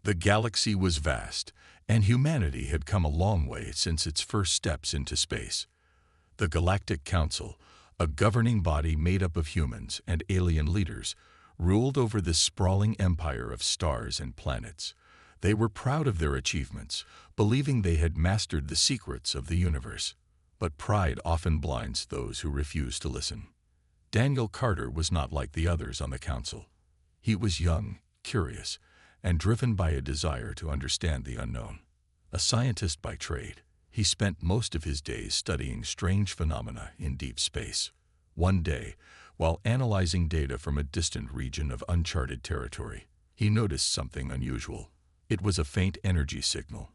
The galaxy was vast, and humanity had come a long way since its first steps into space. The Galactic Council, a governing body made up of humans and alien leaders, ruled over this sprawling empire of stars and planets. They were proud of their achievements, believing they had mastered the secrets of the universe. But pride often blinds those who refuse to listen. Daniel Carter was not like the others on the council. He was young, curious, and driven by a desire to understand the unknown. A scientist by trade, he spent most of his days studying strange phenomena in deep space. One day, while analyzing data from a distant region of uncharted territory, he noticed something unusual. It was a faint energy signal,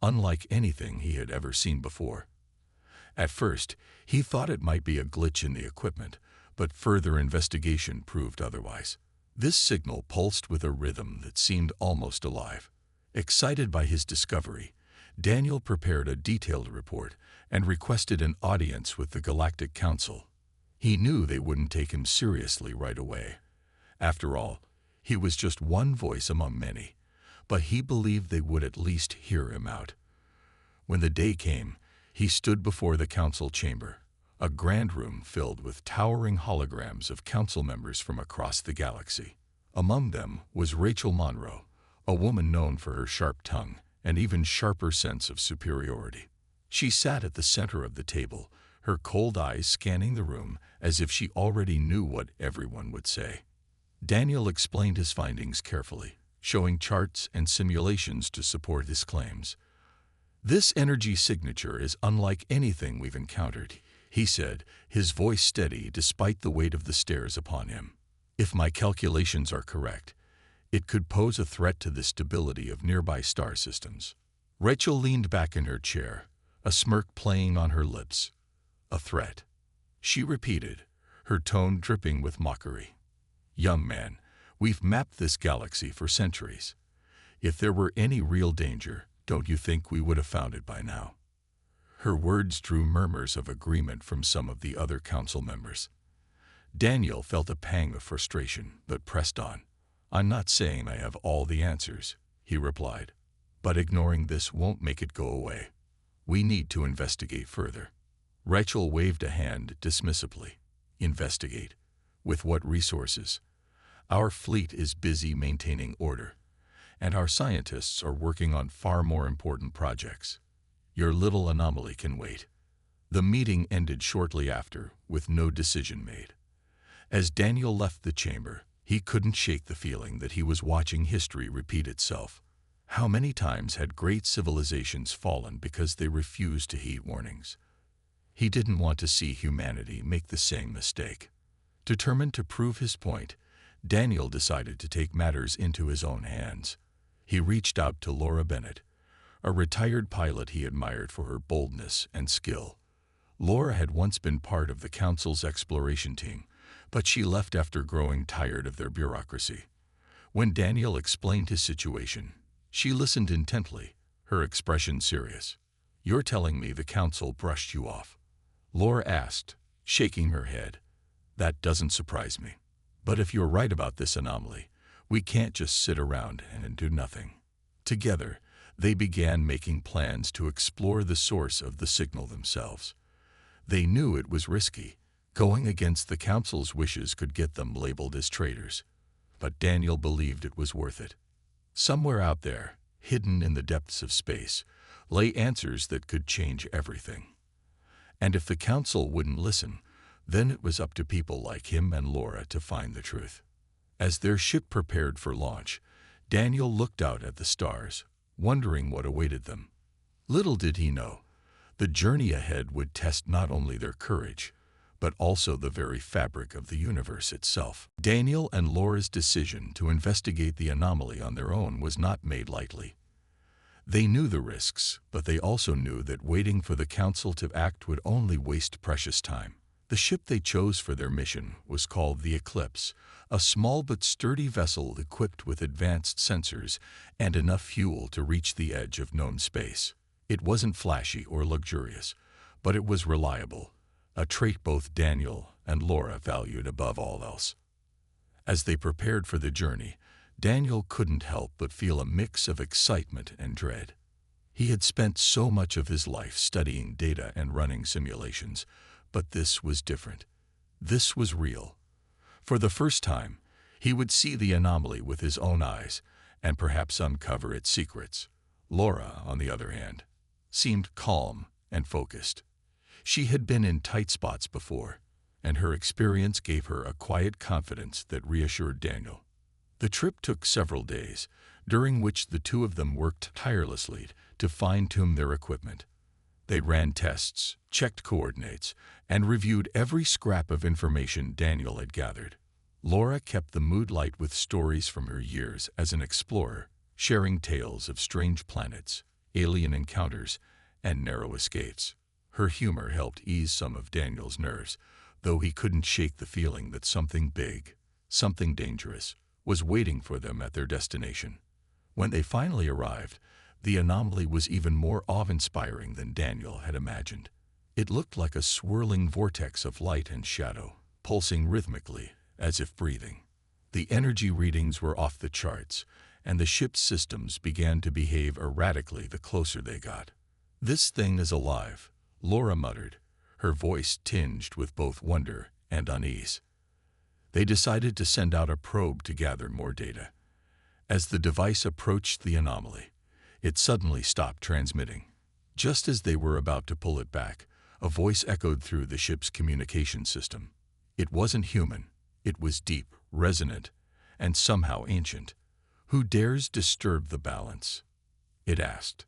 unlike anything he had ever seen before. At first, he thought it might be a glitch in the equipment, but further investigation proved otherwise. This signal pulsed with a rhythm that seemed almost alive. Excited by his discovery, Daniel prepared a detailed report and requested an audience with the Galactic Council. He knew they wouldn't take him seriously right away. After all, he was just one voice among many, but he believed they would at least hear him out. When the day came, he stood before the council chamber, a grand room filled with towering holograms of council members from across the galaxy. Among them was Rachel Monroe, a woman known for her sharp tongue and even sharper sense of superiority. She sat at the center of the table, her cold eyes scanning the room as if she already knew what everyone would say. Daniel explained his findings carefully, showing charts and simulations to support his claims. "This energy signature is unlike anything we've encountered," he said, his voice steady despite the weight of the stairs upon him. "If my calculations are correct, it could pose a threat to the stability of nearby star systems." Rachel leaned back in her chair, a smirk playing on her lips. "A threat," she repeated, her tone dripping with mockery. "Young man, we've mapped this galaxy for centuries. If there were any real danger, don't you think we would have found it by now?" Her words drew murmurs of agreement from some of the other council members. Daniel felt a pang of frustration, but pressed on. "I'm not saying I have all the answers," he replied, "but ignoring this won't make it go away. We need to investigate further." Rachel waved a hand dismissively. "Investigate? With what resources? Our fleet is busy maintaining order, and our scientists are working on far more important projects. Your little anomaly can wait." The meeting ended shortly after, with no decision made. As Daniel left the chamber, he couldn't shake the feeling that he was watching history repeat itself. How many times had great civilizations fallen because they refused to heed warnings? He didn't want to see humanity make the same mistake. Determined to prove his point, Daniel decided to take matters into his own hands. He reached out to Laura Bennett, a retired pilot he admired for her boldness and skill. Laura had once been part of the council's exploration team, but she left after growing tired of their bureaucracy. When Daniel explained his situation, she listened intently, her expression serious. "You're telling me the council brushed you off?" Laura asked, shaking her head. "That doesn't surprise me. But if you're right about this anomaly, we can't just sit around and do nothing." Together, they began making plans to explore the source of the signal themselves. They knew it was risky. Going against the council's wishes could get them labeled as traitors. But Daniel believed it was worth it. Somewhere out there, hidden in the depths of space, lay answers that could change everything. And if the council wouldn't listen, then it was up to people like him and Laura to find the truth. As their ship prepared for launch, Daniel looked out at the stars, wondering what awaited them. Little did he know, the journey ahead would test not only their courage, but also the very fabric of the universe itself. Daniel and Laura's decision to investigate the anomaly on their own was not made lightly. They knew the risks, but they also knew that waiting for the council to act would only waste precious time. The ship they chose for their mission was called the Eclipse, a small but sturdy vessel equipped with advanced sensors and enough fuel to reach the edge of known space. It wasn't flashy or luxurious, but it was reliable, a trait both Daniel and Laura valued above all else. As they prepared for the journey, Daniel couldn't help but feel a mix of excitement and dread. He had spent so much of his life studying data and running simulations, but this was different. This was real. For the first time, he would see the anomaly with his own eyes and perhaps uncover its secrets. Laura, on the other hand, seemed calm and focused. She had been in tight spots before, and her experience gave her a quiet confidence that reassured Daniel. The trip took several days, during which the two of them worked tirelessly to fine-tune their equipment. They ran tests, checked coordinates, and reviewed every scrap of information Daniel had gathered. Laura kept the mood light with stories from her years as an explorer, sharing tales of strange planets, alien encounters, and narrow escapes. Her humor helped ease some of Daniel's nerves, though he couldn't shake the feeling that something big, something dangerous, was waiting for them at their destination. When they finally arrived, the anomaly was even more awe-inspiring than Daniel had imagined. It looked like a swirling vortex of light and shadow, pulsing rhythmically, as if breathing. The energy readings were off the charts, and the ship's systems began to behave erratically the closer they got. "This thing is alive," Laura muttered, her voice tinged with both wonder and unease. They decided to send out a probe to gather more data. As the device approached the anomaly, it suddenly stopped transmitting. Just as they were about to pull it back, a voice echoed through the ship's communication system. It wasn't human. It was deep, resonant, and somehow ancient. "Who dares disturb the balance?" it asked.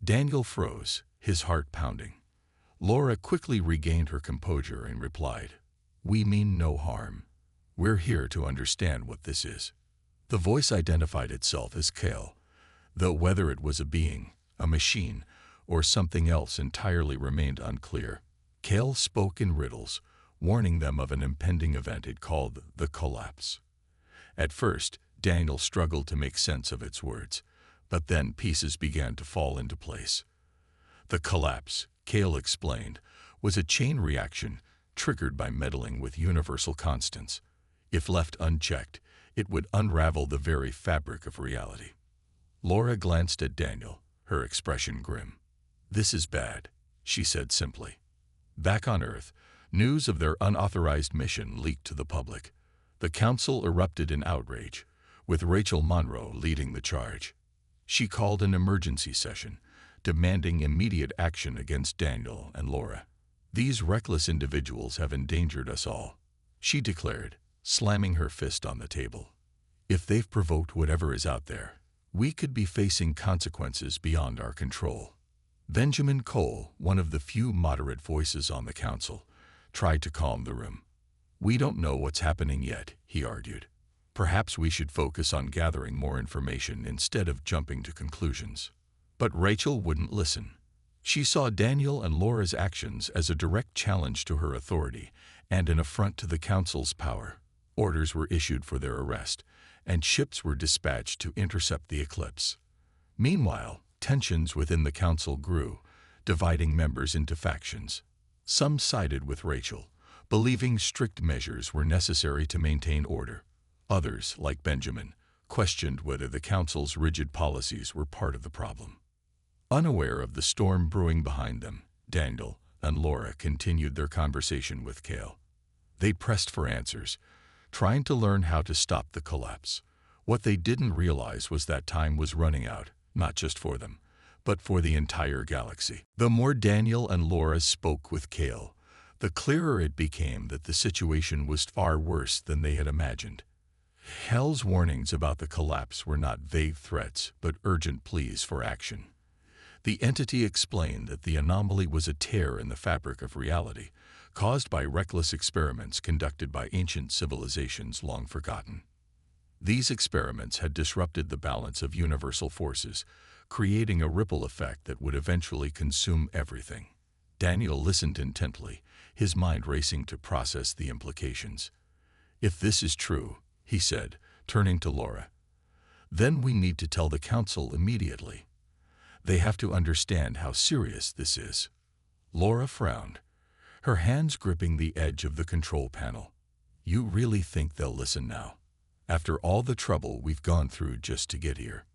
Daniel froze, his heart pounding. Laura quickly regained her composure and replied, "We mean no harm. We're here to understand what this is." The voice identified itself as Kale, though whether it was a being, a machine, or something else entirely remained unclear. Kale spoke in riddles, warning them of an impending event it called the collapse. At first, Daniel struggled to make sense of its words, but then pieces began to fall into place. The collapse, Kale explained, was a chain reaction triggered by meddling with universal constants. If left unchecked, it would unravel the very fabric of reality. Laura glanced at Daniel, her expression grim. "This is bad," she said simply. Back on Earth, news of their unauthorized mission leaked to the public. The council erupted in outrage, with Rachel Monroe leading the charge. She called an emergency session, demanding immediate action against Daniel and Laura. "These reckless individuals have endangered us all," she declared, slamming her fist on the table. "If they've provoked whatever is out there, we could be facing consequences beyond our control." Benjamin Cole, one of the few moderate voices on the council, tried to calm the room. "We don't know what's happening yet," he argued. "Perhaps we should focus on gathering more information instead of jumping to conclusions." But Rachel wouldn't listen. She saw Daniel and Laura's actions as a direct challenge to her authority and an affront to the council's power. Orders were issued for their arrest, and ships were dispatched to intercept the eclipse. Meanwhile, tensions within the council grew, dividing members into factions. Some sided with Rachel, believing strict measures were necessary to maintain order. Others, like Benjamin, questioned whether the council's rigid policies were part of the problem. Unaware of the storm brewing behind them, Daniel and Laura continued their conversation with Kale. They pressed for answers, trying to learn how to stop the collapse. What they didn't realize was that time was running out, not just for them, but for the entire galaxy. The more Daniel and Laura spoke with Kale, the clearer it became that the situation was far worse than they had imagined. Hell's warnings about the collapse were not vague threats, but urgent pleas for action. The entity explained that the anomaly was a tear in the fabric of reality, caused by reckless experiments conducted by ancient civilizations long forgotten. These experiments had disrupted the balance of universal forces, creating a ripple effect that would eventually consume everything. Daniel listened intently, his mind racing to process the implications. "If this is true," he said, turning to Laura, "then we need to tell the council immediately. They have to understand how serious this is." Laura frowned, her hands gripping the edge of the control panel. "You really think they'll listen now?" After all the trouble we've gone through just to get here.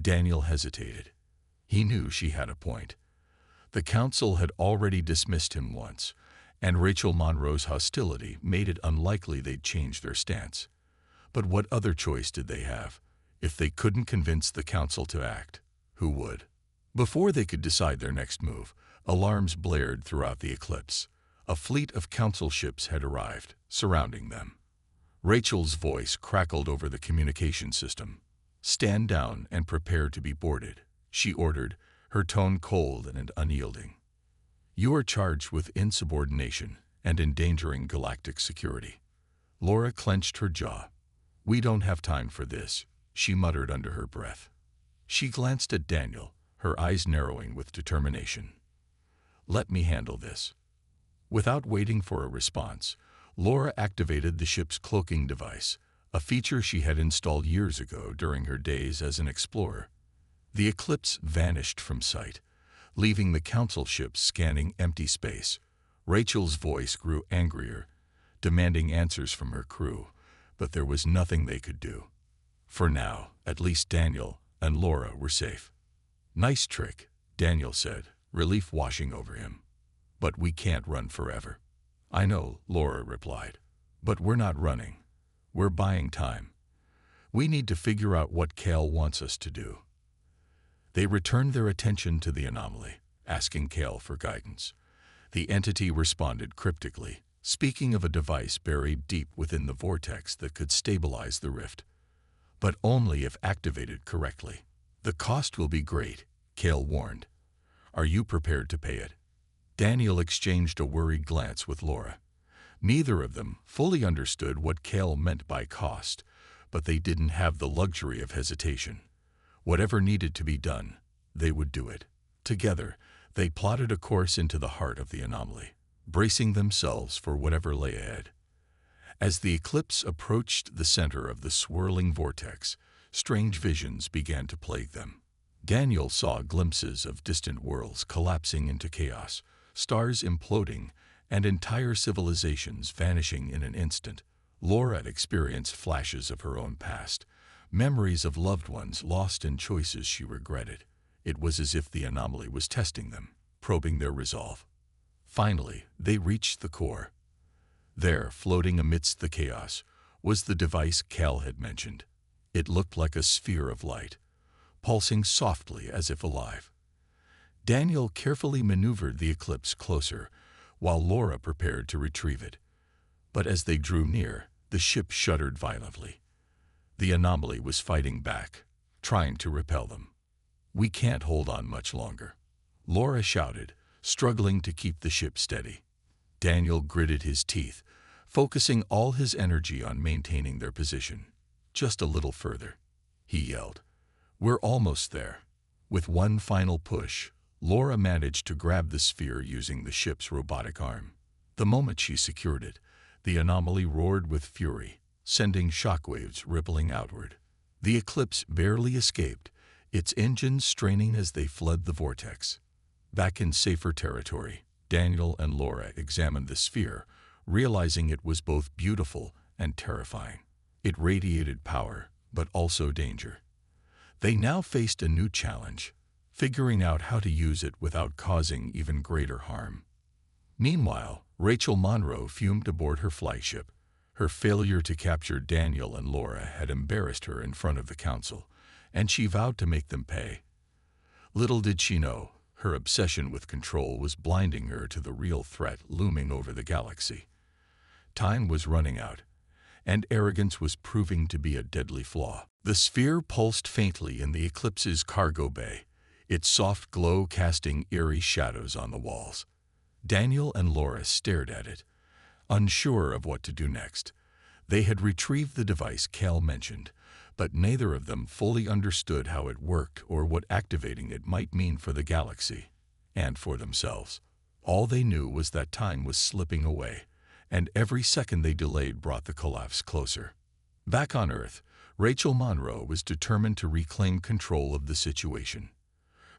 Daniel hesitated. He knew she had a point. The council had already dismissed him once, and Rachel Monroe's hostility made it unlikely they'd change their stance. But what other choice did they have? If they couldn't convince the council to act, who would? Before they could decide their next move, alarms blared throughout the eclipse. A fleet of council ships had arrived, surrounding them. Rachel's voice crackled over the communication system. "Stand down and prepare to be boarded," she ordered, her tone cold and unyielding. "You are charged with insubordination and endangering galactic security." Laura clenched her jaw. "We don't have time for this," she muttered under her breath. She glanced at Daniel, her eyes narrowing with determination. "Let me handle this." Without waiting for a response, Laura activated the ship's cloaking device, a feature she had installed years ago during her days as an explorer. The eclipse vanished from sight, leaving the council ships scanning empty space. Rachel's voice grew angrier, demanding answers from her crew, but there was nothing they could do. For now, at least Daniel and Laura were safe. "Nice trick," Daniel said, relief washing over him. "But we can't run forever." "I know," Laura replied, "but we're not running. We're buying time. We need to figure out what Kale wants us to do." They returned their attention to the anomaly, asking Kale for guidance. The entity responded cryptically, speaking of a device buried deep within the vortex that could stabilize the rift. But only if activated correctly. "The cost will be great," Kale warned. "Are you prepared to pay it?" Daniel exchanged a worried glance with Laura. Neither of them fully understood what Kale meant by cost, but they didn't have the luxury of hesitation. Whatever needed to be done, they would do it. Together, they plotted a course into the heart of the anomaly, bracing themselves for whatever lay ahead. As the eclipse approached the center of the swirling vortex, strange visions began to plague them. Daniel saw glimpses of distant worlds collapsing into chaos, stars imploding, and entire civilizations vanishing in an instant. Laura experienced flashes of her own past, memories of loved ones lost in choices she regretted. It was as if the anomaly was testing them, probing their resolve. Finally, they reached the core. There, floating amidst the chaos, was the device Cal had mentioned. It looked like a sphere of light, pulsing softly as if alive. Daniel carefully maneuvered the eclipse closer, while Laura prepared to retrieve it. But as they drew near, the ship shuddered violently. The anomaly was fighting back, trying to repel them. "We can't hold on much longer," Laura shouted, struggling to keep the ship steady. Daniel gritted his teeth, focusing all his energy on maintaining their position. "Just a little further," he yelled. "We're almost there." With one final push, Laura managed to grab the sphere using the ship's robotic arm. The moment she secured it, the anomaly roared with fury, sending shockwaves rippling outward. The eclipse barely escaped, its engines straining as they fled the vortex. Back in safer territory, Daniel and Laura examined the sphere, realizing it was both beautiful and terrifying. It radiated power, but also danger. They now faced a new challenge, figuring out how to use it without causing even greater harm. Meanwhile, Rachel Monroe fumed aboard her flagship. Her failure to capture Daniel and Laura had embarrassed her in front of the council, and she vowed to make them pay. Little did she know, her obsession with control was blinding her to the real threat looming over the galaxy. Time was running out, and arrogance was proving to be a deadly flaw. The sphere pulsed faintly in the eclipse's cargo bay, its soft glow casting eerie shadows on the walls. Daniel and Laura stared at it, unsure of what to do next. They had retrieved the device Cal mentioned, but neither of them fully understood how it worked or what activating it might mean for the galaxy, and for themselves. All they knew was that time was slipping away, and every second they delayed brought the collapse closer. Back on Earth, Rachel Monroe was determined to reclaim control of the situation.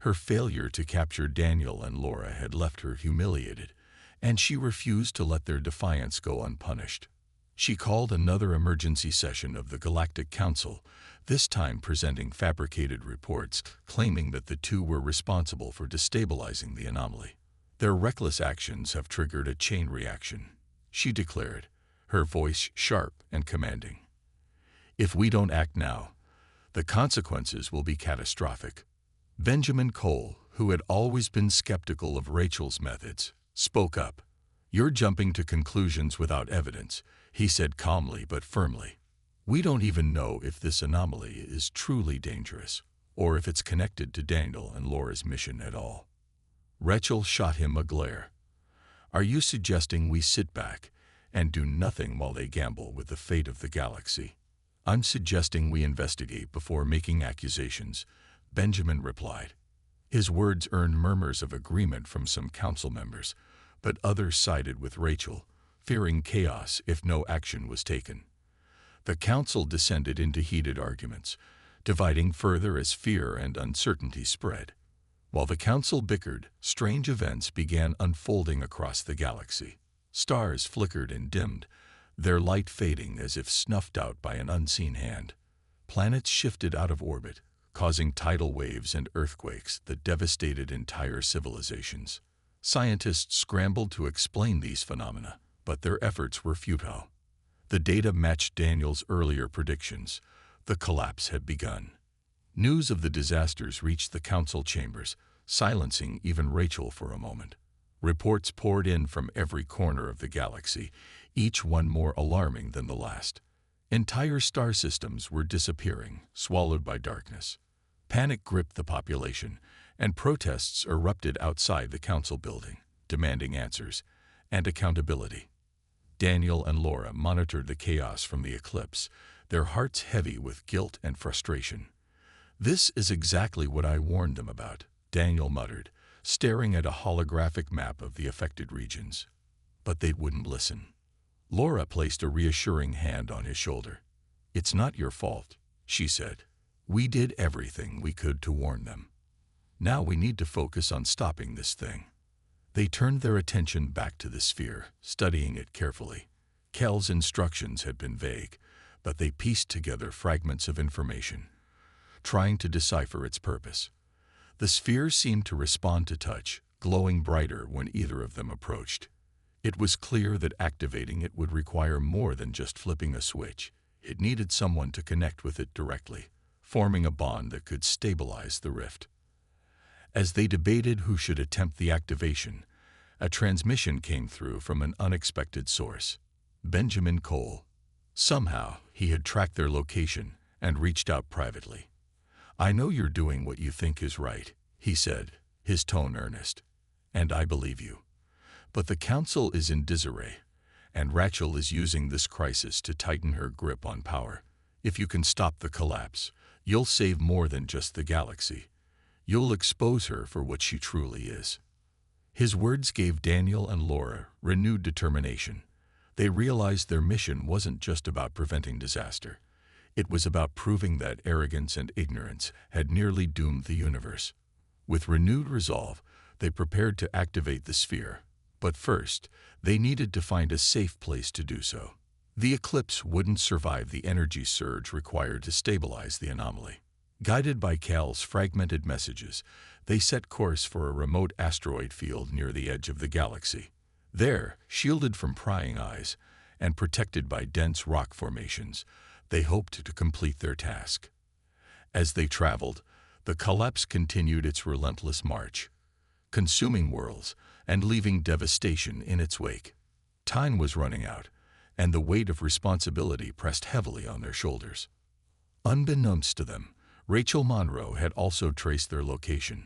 Her failure to capture Daniel and Laura had left her humiliated, and she refused to let their defiance go unpunished. She called another emergency session of the Galactic Council, this time presenting fabricated reports claiming that the two were responsible for destabilizing the anomaly. Their reckless actions have triggered a chain reaction, she declared, her voice sharp and commanding. If we don't act now, the consequences will be catastrophic. Benjamin Cole, who had always been skeptical of Rachel's methods, spoke up. You're jumping to conclusions without evidence, he said calmly but firmly. We don't even know if this anomaly is truly dangerous, or if it's connected to Daniel and Laura's mission at all. Rachel shot him a glare. Are you suggesting we sit back and do nothing while they gamble with the fate of the galaxy? I'm suggesting we investigate before making accusations, Benjamin replied. His words earned murmurs of agreement from some council members, but others sided with Rachel, fearing chaos if no action was taken. The council descended into heated arguments, dividing further as fear and uncertainty spread. While the council bickered, strange events began unfolding across the galaxy. Stars flickered and dimmed, their light fading as if snuffed out by an unseen hand. Planets shifted out of orbit, causing tidal waves and earthquakes that devastated entire civilizations. Scientists scrambled to explain these phenomena, but their efforts were futile. The data matched Daniel's earlier predictions. The collapse had begun. News of the disasters reached the council chambers, silencing even Rachel for a moment. Reports poured in from every corner of the galaxy, each one more alarming than the last. Entire star systems were disappearing, swallowed by darkness. Panic gripped the population, and protests erupted outside the council building, demanding answers and accountability. Daniel and Laura monitored the chaos from the eclipse, their hearts heavy with guilt and frustration. This is exactly what I warned them about, Daniel muttered, staring at a holographic map of the affected regions. But they wouldn't listen. Laura placed a reassuring hand on his shoulder. It's not your fault, she said. We did everything we could to warn them. Now we need to focus on stopping this thing. They turned their attention back to the sphere, studying it carefully. Kel's instructions had been vague, but they pieced together fragments of information, trying to decipher its purpose. The sphere seemed to respond to touch, glowing brighter when either of them approached. It was clear that activating it would require more than just flipping a switch. It needed someone to connect with it directly, forming a bond that could stabilize the rift. As they debated who should attempt the activation, a transmission came through from an unexpected source. Benjamin Cole. Somehow, he had tracked their location and reached out privately. I know you're doing what you think is right, he said, his tone earnest. And I believe you. But the council is in disarray, and Rachel is using this crisis to tighten her grip on power. If you can stop the collapse, you'll save more than just the galaxy. You'll expose her for what she truly is. His words gave Daniel and Laura renewed determination. They realized their mission wasn't just about preventing disaster. It was about proving that arrogance and ignorance had nearly doomed the universe. With renewed resolve, they prepared to activate the sphere. But first, they needed to find a safe place to do so. The eclipse wouldn't survive the energy surge required to stabilize the anomaly. Guided by Cal's fragmented messages, they set course for a remote asteroid field near the edge of the galaxy. There, shielded from prying eyes and protected by dense rock formations, they hoped to complete their task. As they traveled, the collapse continued its relentless march, consuming worlds and leaving devastation in its wake. Time was running out, and the weight of responsibility pressed heavily on their shoulders. Unbeknownst to them, Rachel Monroe had also traced their location.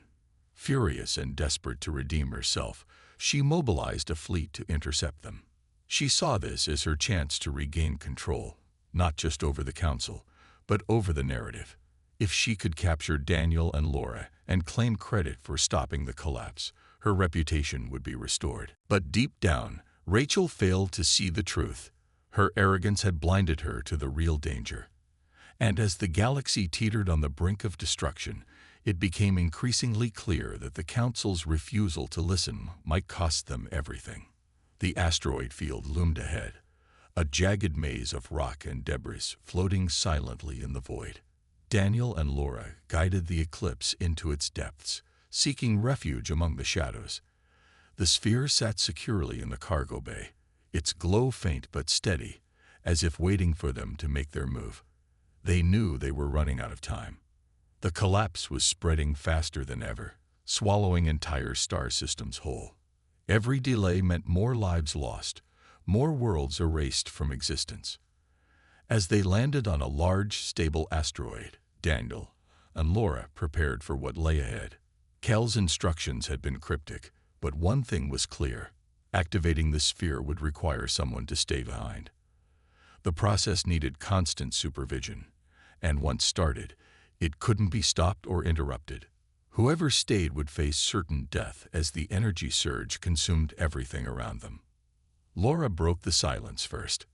Furious and desperate to redeem herself, she mobilized a fleet to intercept them. She saw this as her chance to regain control, not just over the council, but over the narrative. If she could capture Daniel and Laura and claim credit for stopping the collapse, her reputation would be restored. But deep down, Rachel failed to see the truth. Her arrogance had blinded her to the real danger. And as the galaxy teetered on the brink of destruction, it became increasingly clear that the Council's refusal to listen might cost them everything. The asteroid field loomed ahead, a jagged maze of rock and debris floating silently in the void. Daniel and Laura guided the eclipse into its depths, seeking refuge among the shadows. The sphere sat securely in the cargo bay, its glow faint but steady, as if waiting for them to make their move. They knew they were running out of time. The collapse was spreading faster than ever, swallowing entire star systems whole. Every delay meant more lives lost, more worlds erased from existence. As they landed on a large, stable asteroid, Daniel and Laura prepared for what lay ahead. Kel's instructions had been cryptic, but one thing was clear: activating the sphere would require someone to stay behind. The process needed constant supervision, and once started, it couldn't be stopped or interrupted. Whoever stayed would face certain death as the energy surge consumed everything around them. Laura broke the silence first.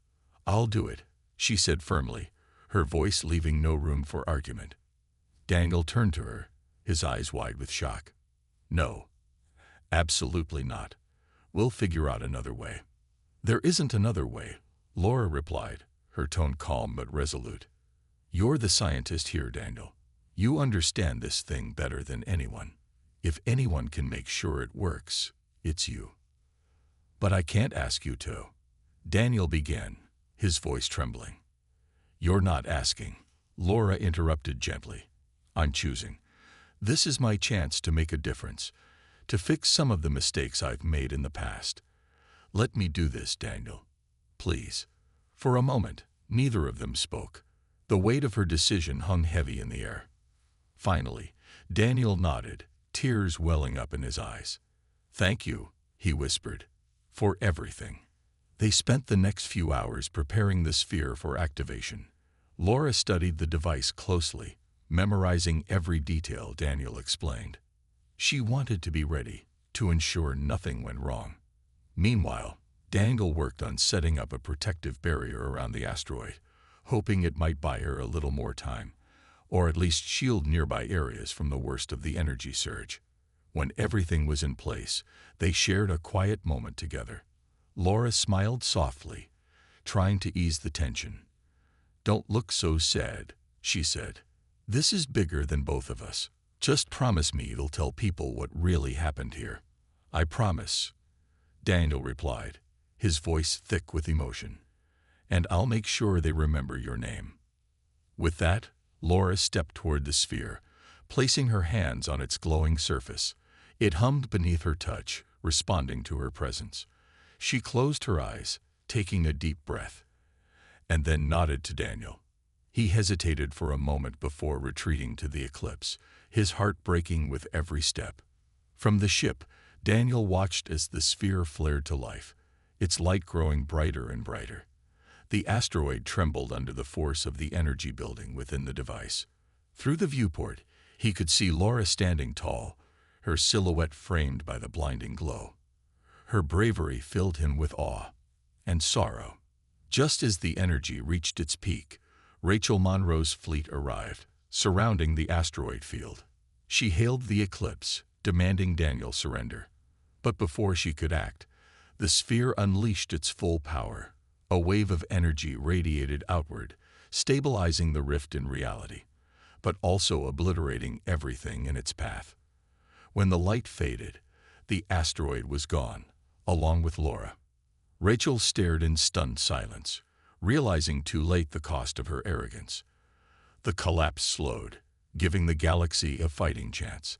"I'll do it," she said firmly, her voice leaving no room for argument. Daniel turned to her, his eyes wide with shock. "No, absolutely not. We'll figure out another way." "There isn't another way," Laura replied, her tone calm but resolute. "You're the scientist here, Daniel. You understand this thing better than anyone. If anyone can make sure it works, it's you." "But I can't ask you to," Daniel began, his voice trembling. "You're not asking," Laura interrupted gently. "I'm choosing. This is my chance to make a difference, to fix some of the mistakes I've made in the past. Let me do this, Daniel. Please." For a moment, neither of them spoke. The weight of her decision hung heavy in the air. Finally, Daniel nodded, tears welling up in his eyes. "Thank you," he whispered, "for everything." They spent the next few hours preparing the sphere for activation. Laura studied the device closely, memorizing every detail Daniel explained. She wanted to be ready, to ensure nothing went wrong. Meanwhile, Daniel worked on setting up a protective barrier around the asteroid, hoping it might buy her a little more time, or at least shield nearby areas from the worst of the energy surge. When everything was in place, they shared a quiet moment together. Laura smiled softly, trying to ease the tension. "Don't look so sad," she said. "This is bigger than both of us. Just promise me you'll tell people what really happened here." "I promise," Daniel replied, his voice thick with emotion. "And I'll make sure they remember your name." With that, Laura stepped toward the sphere, placing her hands on its glowing surface. It hummed beneath her touch, responding to her presence. She closed her eyes, taking a deep breath, and then nodded to Daniel. He hesitated for a moment before retreating to the eclipse, his heart breaking with every step. From the ship, Daniel watched as the sphere flared to life, its light growing brighter and brighter. The asteroid trembled under the force of the energy building within the device. Through the viewport, he could see Laura standing tall, her silhouette framed by the blinding glow. Her bravery filled him with awe and sorrow. Just as the energy reached its peak, Rachel Monroe's fleet arrived, surrounding the asteroid field. She hailed the eclipse, demanding Daniel surrender. But before she could act, the sphere unleashed its full power. A wave of energy radiated outward, stabilizing the rift in reality, but also obliterating everything in its path. When the light faded, the asteroid was gone, along with Laura. Rachel stared in stunned silence, realizing too late the cost of her arrogance. The collapse slowed, giving the galaxy a fighting chance.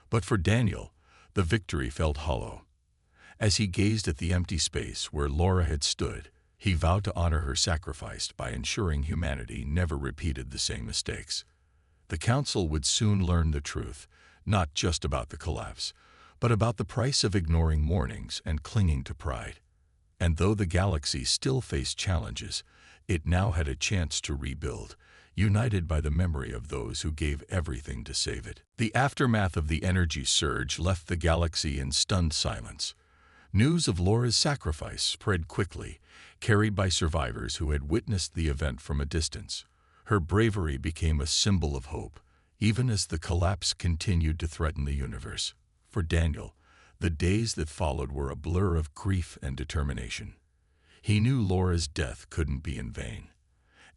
But for Daniel, the victory felt hollow. As he gazed at the empty space where Laura had stood, he vowed to honor her sacrifice by ensuring humanity never repeated the same mistakes. The Council would soon learn the truth, not just about the collapse, but about the price of ignoring warnings and clinging to pride. And though the galaxy still faced challenges, it now had a chance to rebuild, united by the memory of those who gave everything to save it. The aftermath of the energy surge left the galaxy in stunned silence. News of Laura's sacrifice spread quickly, carried by survivors who had witnessed the event from a distance. Her bravery became a symbol of hope, even as the collapse continued to threaten the universe. For Daniel, the days that followed were a blur of grief and determination. He knew Laura's death couldn't be in vain,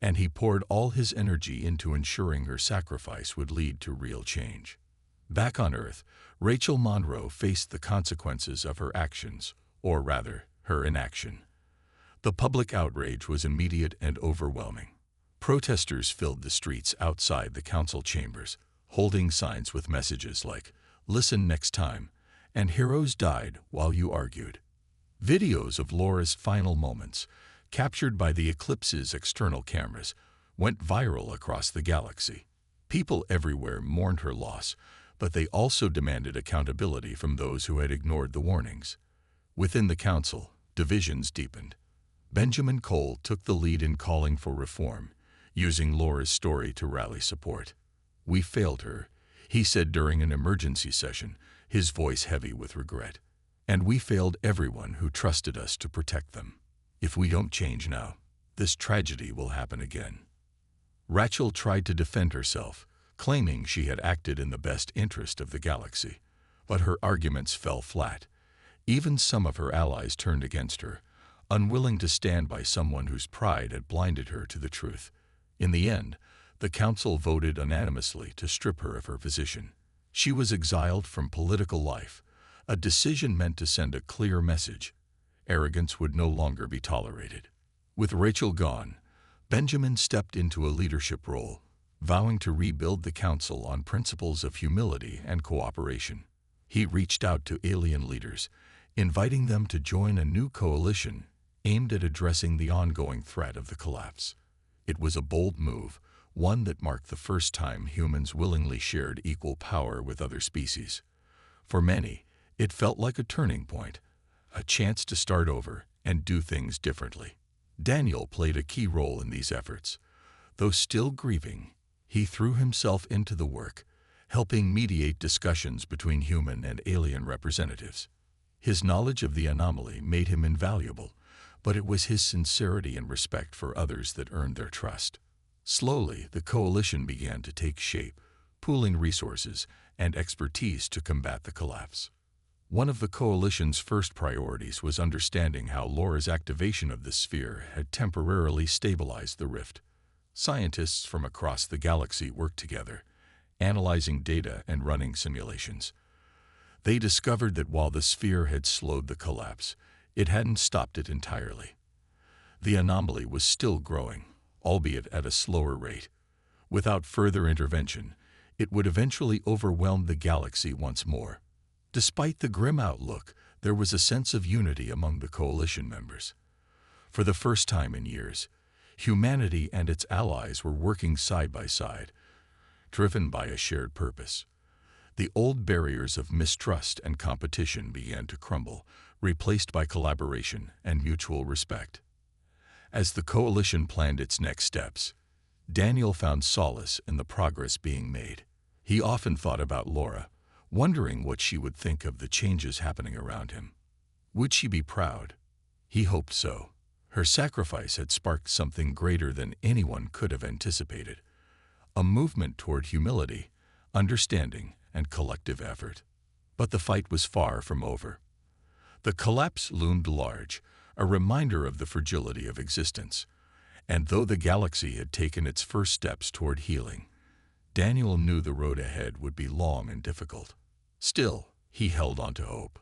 and he poured all his energy into ensuring her sacrifice would lead to real change. Back on Earth, Rachel Monroe faced the consequences of her actions, or rather, her inaction. The public outrage was immediate and overwhelming. Protesters filled the streets outside the council chambers, holding signs with messages like, "Listen next time," and "Heroes died while you argued." Videos of Laura's final moments, captured by the Eclipse's external cameras, went viral across the galaxy. People everywhere mourned her loss, but they also demanded accountability from those who had ignored the warnings. Within the council, divisions deepened. Benjamin Cole took the lead in calling for reform, using Laura's story to rally support. "We failed her," he said during an emergency session, his voice heavy with regret. "And we failed everyone who trusted us to protect them. If we don't change now, this tragedy will happen again." Rachel tried to defend herself, claiming she had acted in the best interest of the galaxy. But her arguments fell flat. Even some of her allies turned against her, unwilling to stand by someone whose pride had blinded her to the truth. In the end, the council voted unanimously to strip her of her position. She was exiled from political life, a decision meant to send a clear message. Arrogance would no longer be tolerated. With Rachel gone, Benjamin stepped into a leadership role, vowing to rebuild the council on principles of humility and cooperation. He reached out to alien leaders, inviting them to join a new coalition aimed at addressing the ongoing threat of the collapse. It was a bold move, one that marked the first time humans willingly shared equal power with other species. For many, it felt like a turning point, a chance to start over and do things differently. Daniel played a key role in these efforts. Though still grieving, he threw himself into the work, helping mediate discussions between human and alien representatives. His knowledge of the anomaly made him invaluable, but it was his sincerity and respect for others that earned their trust. Slowly, the coalition began to take shape, pooling resources and expertise to combat the collapse. One of the coalition's first priorities was understanding how Laura's activation of the sphere had temporarily stabilized the rift. Scientists from across the galaxy worked together, analyzing data and running simulations. They discovered that while the sphere had slowed the collapse, it hadn't stopped it entirely. The anomaly was still growing, albeit at a slower rate. Without further intervention, it would eventually overwhelm the galaxy once more. Despite the grim outlook, there was a sense of unity among the coalition members. For the first time in years, humanity and its allies were working side by side, driven by a shared purpose. The old barriers of mistrust and competition began to crumble, replaced by collaboration and mutual respect. As the coalition planned its next steps, Daniel found solace in the progress being made. He often thought about Laura, wondering what she would think of the changes happening around him. Would she be proud? He hoped so. Her sacrifice had sparked something greater than anyone could have anticipated, a movement toward humility, understanding, and collective effort. But the fight was far from over. The collapse loomed large, a reminder of the fragility of existence. And though the galaxy had taken its first steps toward healing, Daniel knew the road ahead would be long and difficult. Still, he held on to hope.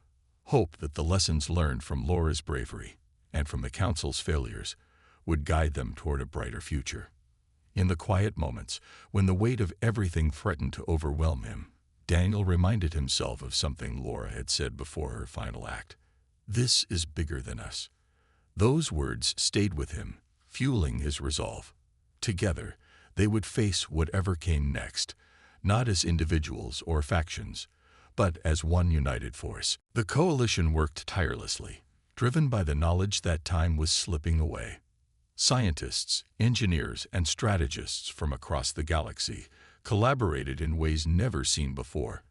Hope that the lessons learned from Laura's bravery and from the Council's failures would guide them toward a brighter future. In the quiet moments, when the weight of everything threatened to overwhelm him, Daniel reminded himself of something Laura had said before her final act. "This is bigger than us." Those words stayed with him, fueling his resolve. Together, they would face whatever came next, not as individuals or factions, but as one united force. The coalition worked tirelessly, driven by the knowledge that time was slipping away. Scientists, engineers, and strategists from across the galaxy collaborated in ways never seen before.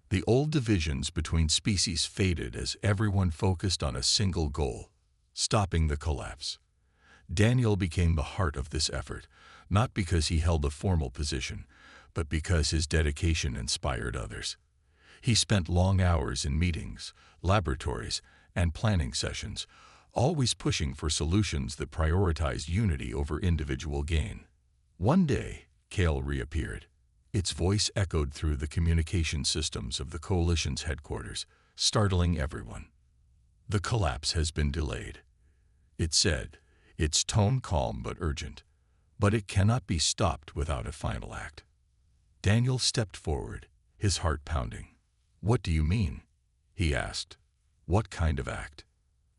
The old divisions between species faded as everyone focused on a single goal: stopping the collapse. Daniel became the heart of this effort, not because he held a formal position, but because his dedication inspired others. He spent long hours in meetings, laboratories, and planning sessions, always pushing for solutions that prioritized unity over individual gain. One day, Kale reappeared. Its voice echoed through the communication systems of the Coalition's headquarters, startling everyone. "The collapse has been delayed," it said, its tone calm but urgent. "But it cannot be stopped without a final act." Daniel stepped forward, his heart pounding. "What do you mean?" he asked. "What kind of act?"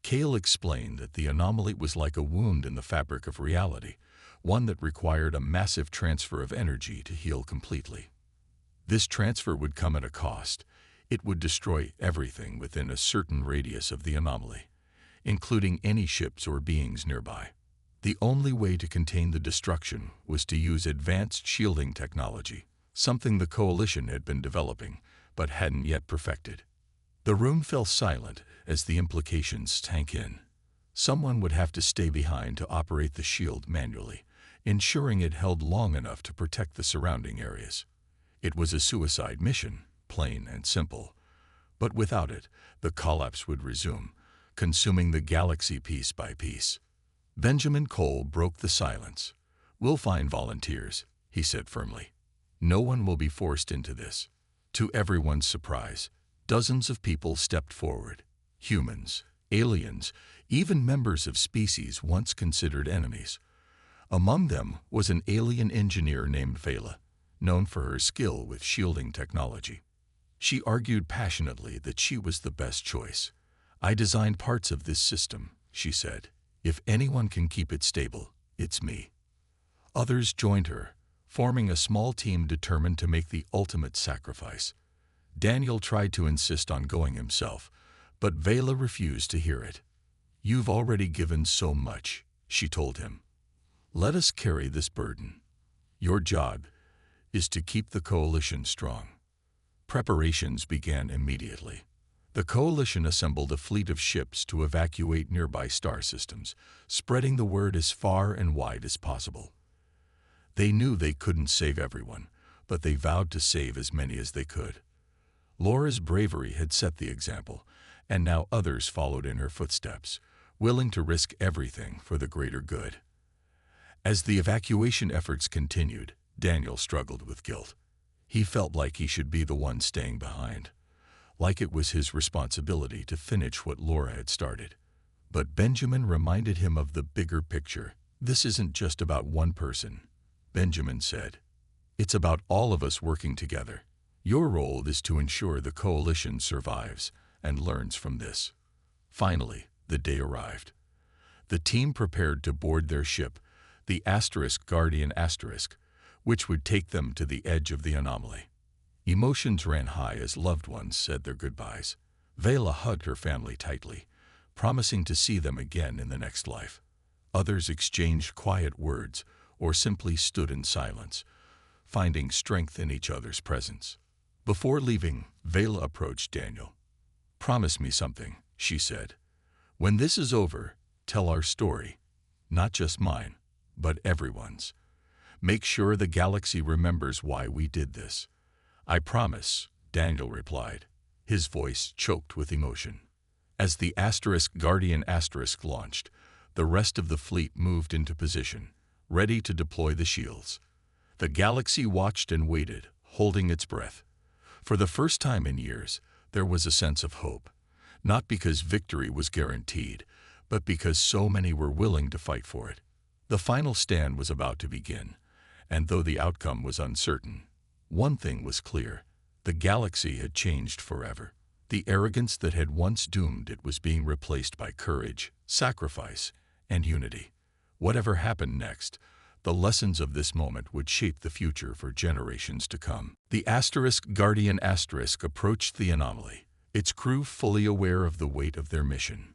Kale explained that the anomaly was like a wound in the fabric of reality, one that required a massive transfer of energy to heal completely. This transfer would come at a cost. It would destroy everything within a certain radius of the anomaly, including any ships or beings nearby. The only way to contain the destruction was to use advanced shielding technology, something the Coalition had been developing, but hadn't yet perfected. The room fell silent as the implications sank in. Someone would have to stay behind to operate the shield manually, ensuring it held long enough to protect the surrounding areas. It was a suicide mission, plain and simple. But without it, the collapse would resume, consuming the galaxy piece by piece. Benjamin Cole broke the silence. "We'll find volunteers," he said firmly. "No one will be forced into this." To everyone's surprise, dozens of people stepped forward. Humans, aliens, even members of species once considered enemies. Among them was an alien engineer named Vela, known for her skill with shielding technology. She argued passionately that she was the best choice. "I designed parts of this system," she said. "If anyone can keep it stable, it's me." Others joined her, forming a small team determined to make the ultimate sacrifice. Daniel tried to insist on going himself, but Vela refused to hear it. "You've already given so much," she told him. "Let us carry this burden. Your job is to keep the Coalition strong." Preparations began immediately. The Coalition assembled a fleet of ships to evacuate nearby star systems, spreading the word as far and wide as possible. They knew they couldn't save everyone, but they vowed to save as many as they could. Laura's bravery had set the example, and now others followed in her footsteps, willing to risk everything for the greater good. As the evacuation efforts continued, Daniel struggled with guilt. He felt like he should be the one staying behind, like it was his responsibility to finish what Laura had started. But Benjamin reminded him of the bigger picture. "This isn't just about one person," Benjamin said. "It's about all of us working together. Your role is to ensure the Coalition survives and learns from this." Finally, the day arrived. The team prepared to board their ship, the Guardian *, which would take them to the edge of the anomaly. Emotions ran high as loved ones said their goodbyes. Vela hugged her family tightly, promising to see them again in the next life. Others exchanged quiet words or simply stood in silence, finding strength in each other's presence. Before leaving, Vela approached Daniel. "Promise me something," she said. "When this is over, tell our story, not just mine, but everyone's. Make sure the galaxy remembers why we did this." "I promise," Daniel replied, his voice choked with emotion. As the Guardian * launched, the rest of the fleet moved into position, ready to deploy the shields. The galaxy watched and waited, holding its breath. For the first time in years, there was a sense of hope, not because victory was guaranteed, but because so many were willing to fight for it. The final stand was about to begin, and though the outcome was uncertain, one thing was clear: the galaxy had changed forever. The arrogance that had once doomed it was being replaced by courage, sacrifice, and unity. Whatever happened next, the lessons of this moment would shape the future for generations to come. The Guardian * approached the anomaly, its crew fully aware of the weight of their mission.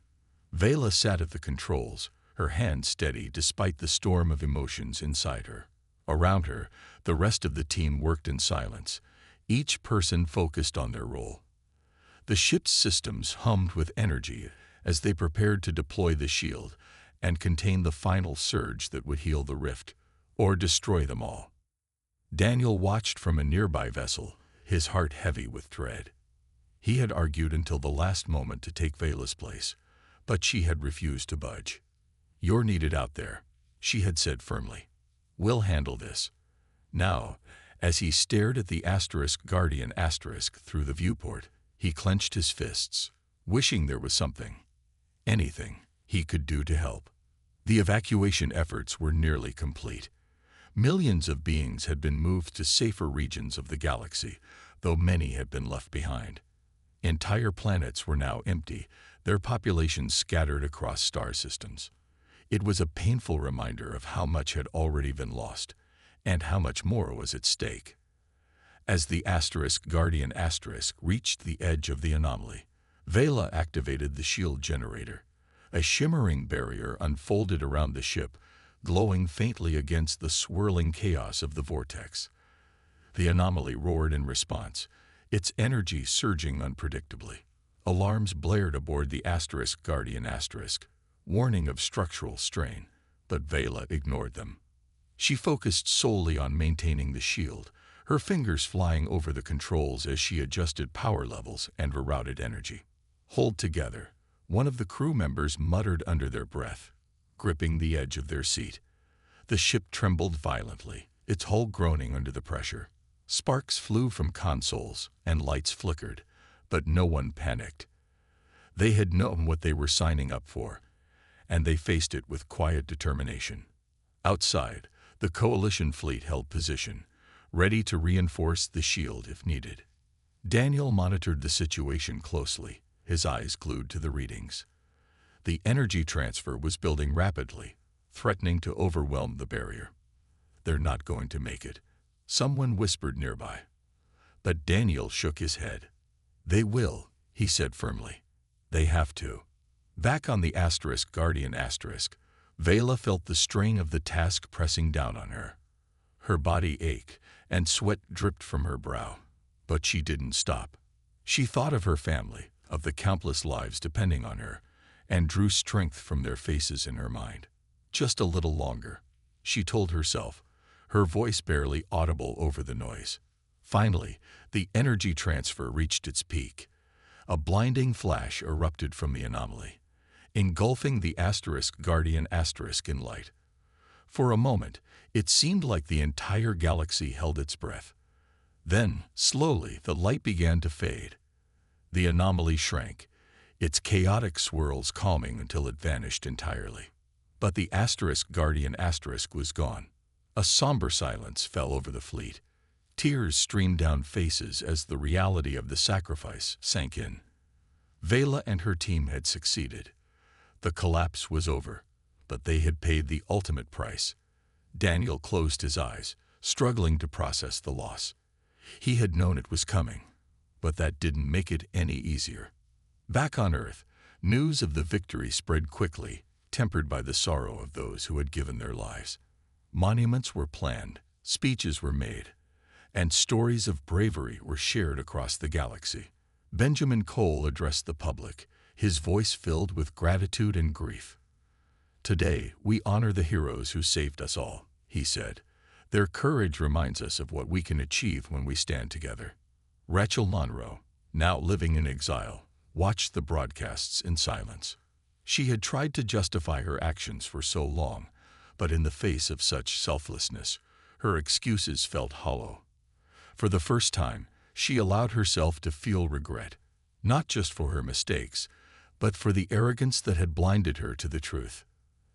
Vela sat at the controls, her hand steady despite the storm of emotions inside her. Around her, the rest of the team worked in silence, each person focused on their role. The ship's systems hummed with energy as they prepared to deploy the shield and contain the final surge that would heal the rift, or destroy them all. Daniel watched from a nearby vessel, his heart heavy with dread. He had argued until the last moment to take Vela's place, But she had refused to budge. "You're needed out there," she had said firmly. "We'll handle this." Now, as he stared at the Guardian through the viewport, he clenched his fists, wishing there was something, anything, he could do to help. The evacuation efforts were nearly complete. Millions of beings had been moved to safer regions of the galaxy, though many had been left behind. Entire planets were now empty, their populations scattered across star systems. It was a painful reminder of how much had already been lost, and how much more was at stake. As the Guardian reached the edge of the anomaly, Vela activated the shield generator. A shimmering barrier unfolded around the ship, glowing faintly against the swirling chaos of the vortex. The anomaly roared in response, its energy surging unpredictably. Alarms blared aboard the Guardian warning of structural strain, but Vela ignored them. She focused solely on maintaining the shield, her fingers flying over the controls as she adjusted power levels and rerouted energy. "Hold together," one of the crew members muttered under their breath, gripping the edge of their seat. The ship trembled violently, its hull groaning under the pressure. Sparks flew from consoles and lights flickered, but no one panicked. They had known what they were signing up for, and they faced it with quiet determination. Outside, the Coalition fleet held position, ready to reinforce the shield if needed. Daniel monitored the situation closely, his eyes glued to the readings. The energy transfer was building rapidly, threatening to overwhelm the barrier. "They're not going to make it," someone whispered nearby. But Daniel shook his head. "They will," he said firmly. "They have to." Back on the Guardian Vela felt the strain of the task pressing down on her. Her body ached, and sweat dripped from her brow. But she didn't stop. She thought of her family, of the countless lives depending on her, and drew strength from their faces in her mind. "Just a little longer," she told herself, her voice barely audible over the noise. Finally, the energy transfer reached its peak. A blinding flash erupted from the anomaly, engulfing the Guardian in light. For a moment, it seemed like the entire galaxy held its breath. Then, slowly, the light began to fade. The anomaly shrank, its chaotic swirls calming until it vanished entirely. But the Guardian was gone. A somber silence fell over the fleet. Tears streamed down faces as the reality of the sacrifice sank in. Vela and her team had succeeded. The collapse was over, but they had paid the ultimate price. Daniel closed his eyes, struggling to process the loss. He had known it was coming, but that didn't make it any easier. Back on Earth, news of the victory spread quickly, tempered by the sorrow of those who had given their lives. Monuments were planned, speeches were made, and stories of bravery were shared across the galaxy. Benjamin Cole addressed the public, his voice filled with gratitude and grief. "Today, we honor the heroes who saved us all," he said. "Their courage reminds us of what we can achieve when we stand together." Rachel Monroe, now living in exile, watched the broadcasts in silence. She had tried to justify her actions for so long, but in the face of such selflessness, her excuses felt hollow. For the first time, she allowed herself to feel regret, not just for her mistakes, but for the arrogance that had blinded her to the truth.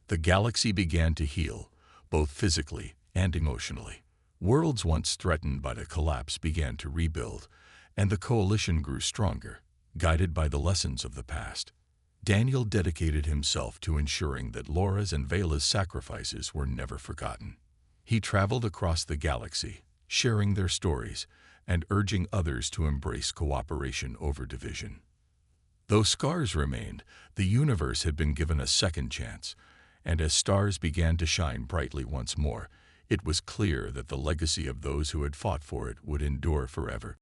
The galaxy began to heal, both physically and emotionally. Worlds once threatened by the collapse began to rebuild, and the Coalition grew stronger, guided by the lessons of the past. Daniel dedicated himself to ensuring that Laura's and Vela's sacrifices were never forgotten. He traveled across the galaxy, sharing their stories and urging others to embrace cooperation over division. Though scars remained, the universe had been given a second chance, and as stars began to shine brightly once more, it was clear that the legacy of those who had fought for it would endure forever.